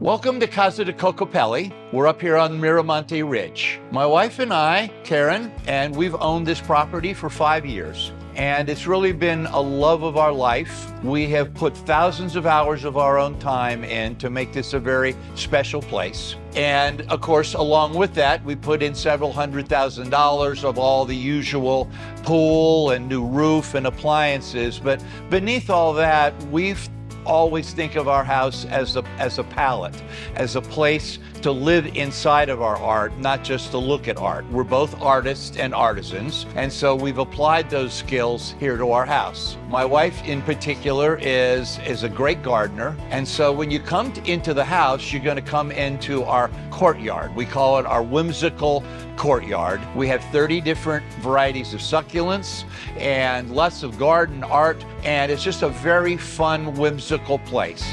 Welcome to Casa de Cocopelli. We're up here on Miramonte Ridge. My wife and I, Karen, and we've owned this property for 5 years. And it's really been a love of our life. We have put thousands of hours of our own time in to make this a very special place. And of course, along with that, we put in several $100,000 of all the usual pool and new roof and appliances. But beneath all that, we've always think of our house as a palette, as a place to live inside of our art, not just to look at art. We're both artists and artisans, and so we've applied those skills here to our house. My wife in particular is a great gardener, and so when you come into the house, you're going to come into our courtyard. We call it our whimsical courtyard. We have 30 different varieties of succulents and lots of garden art, and it's just a very fun, whimsical place.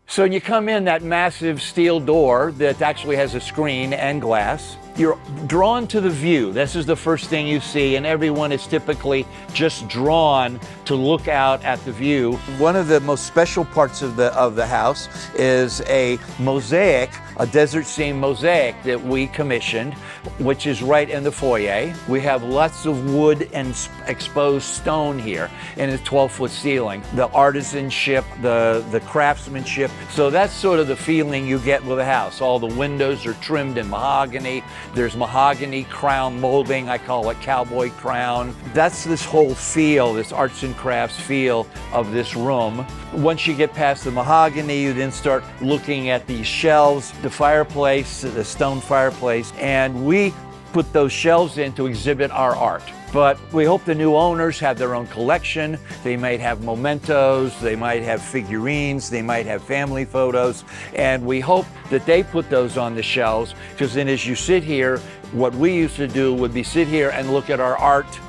So when you come in that massive steel door that actually has a screen and glass, you're drawn to the view. This is the first thing you see, and everyone is typically just drawn to look out at the view. One of the most special parts of the house is a mosaic, a desert scene mosaic that we commissioned, which is right in the foyer. We have lots of wood and exposed stone here in a 12-foot ceiling. The artisanship, the craftsmanship. So that's sort of the feeling you get with the house. All the windows are trimmed in mahogany. There's mahogany crown molding. I call it cowboy crown. That's this whole feel, this arts and crafts feel of this room. Once you get past the mahogany, you then start looking at these shelves, the fireplace, the stone fireplace, and we put those shelves in to exhibit our art. But we hope the new owners have their own collection. They might have mementos, they might have figurines, they might have family photos, and we hope that they put those on the shelves, because then as you sit here, what we used to do would be sit here and look at our art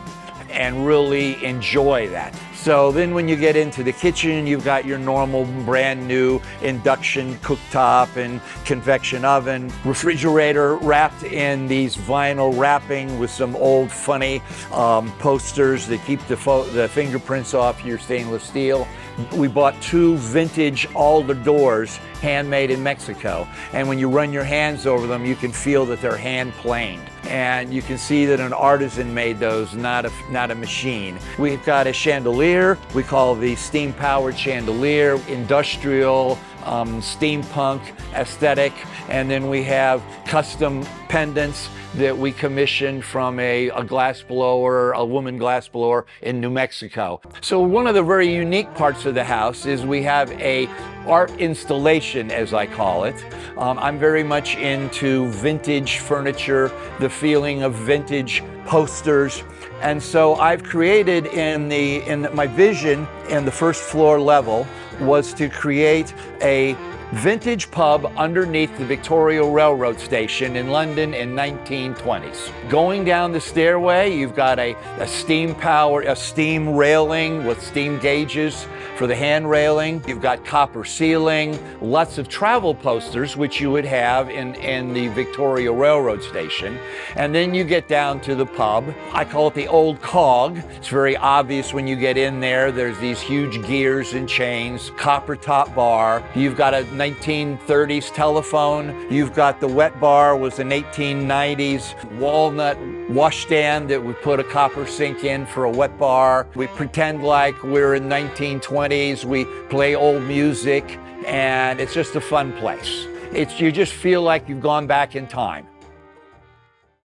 and really enjoy that. So then when you get into the kitchen, you've got your normal brand new induction cooktop and convection oven, refrigerator wrapped in these vinyl wrapping with some old funny posters that keep the fingerprints off your stainless steel. We bought 2 vintage alder doors, handmade in Mexico. And when you run your hands over them, you can feel that they're hand planed. And you can see that an artisan made those, not a machine. We've got a chandelier. We call the steam-powered chandelier, industrial, steampunk aesthetic. And then we have custom pendants that we commissioned from a glassblower, a woman glassblower in New Mexico. So one of the very unique parts of the house is we have a art installation, as I call it. I'm very much into vintage furniture, the feeling of vintage posters. And so I've created my vision in the first floor level was to create a vintage pub underneath the Victoria Railroad station in London in 1920s. Going down the stairway, you've got a steam railing with steam gauges for the hand railing. You've got copper ceiling, lots of travel posters, which you would have in the Victoria Railroad station. And then you get down to the pub. I call it the old cog. It's very obvious when you get in there. There's these huge gears and chains, copper top bar. You've got a 1930s telephone. You've got the wet bar was an 1890s walnut washstand that we put a copper sink in for a wet bar. We pretend like we're in 1920s. We play old music, and it's just a fun place. You just feel like you've gone back in time.